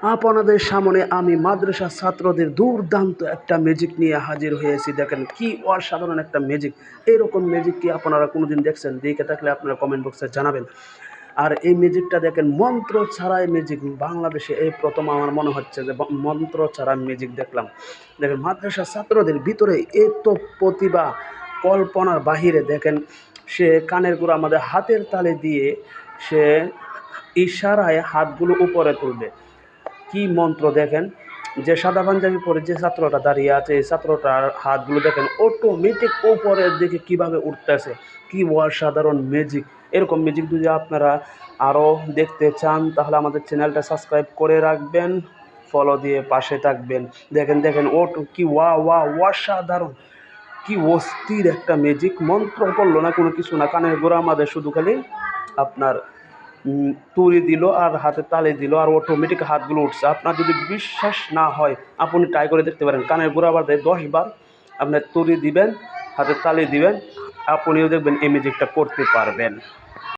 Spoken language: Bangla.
আপনাদের সামনে আমি মাদ্রাসা ছাত্রদের দুর্দান্ত একটা ম্যাজিক নিয়ে হাজির হয়েছি। দেখেন কি অসাধারণ একটা ম্যাজিক। এরকম ম্যাজিক কি আপনারা কোনোদিন দেখছেন? দেখে থাকলে আপনারা কমেন্ট বক্সে জানাবেন। আর এই ম্যাজিকটা দেখেন, মন্ত্র ছাড়াই ম্যাজিক। বাংলাদেশে এই প্রথম আমার মনে হচ্ছে যে মন্ত্র ছাড়া ম্যাজিক দেখলাম। দেখেন মাদ্রাসা ছাত্রদের ভিতরে এত প্রতিভা, কল্পনার বাহিরে। দেখেন সে কানের গোড়া আমাদের হাতের তালে দিয়ে সে ইশারায় হাতগুলো উপরে তুলবে। কি মন্ত্র দেখেন! যে সাদা পাঞ্জাবি পরে যে ছাত্রটা দাঁড়িয়ে আছে, এই ছাত্রটার হাতগুলো দেখেন অটোমেটিক উপরের দিকে কীভাবে উঠতেছে। কি অসাধারণ ম্যাজিক! এরকম ম্যাজিক যদি আপনারা আরও দেখতে চান তাহলে আমাদের চ্যানেলটা সাবস্ক্রাইব করে রাখবেন, ফলো দিয়ে পাশে থাকবেন। দেখেন দেখেন কি অসাধারণ, কি অস্থির একটা ম্যাজিক। মন্ত্র করলো না, কোনো কিছু না, কানের গোড়া আমাদের শুধু খালি আপনার তুড়ি দিল আর হাতে তালি দিল আর অটোমেটিক হাতগুলো উঠছে। আপনার যদি বিশ্বাস না হয় আপনি ট্রাই করে দেখতে পারেন। কানের গোড়া বাদে 10 বার আপনার তুড়ি দিবেন, হাতে তালি দিবেন, আপনিও দেখবেন এই ম্যাজিকটা করতে পারবেন।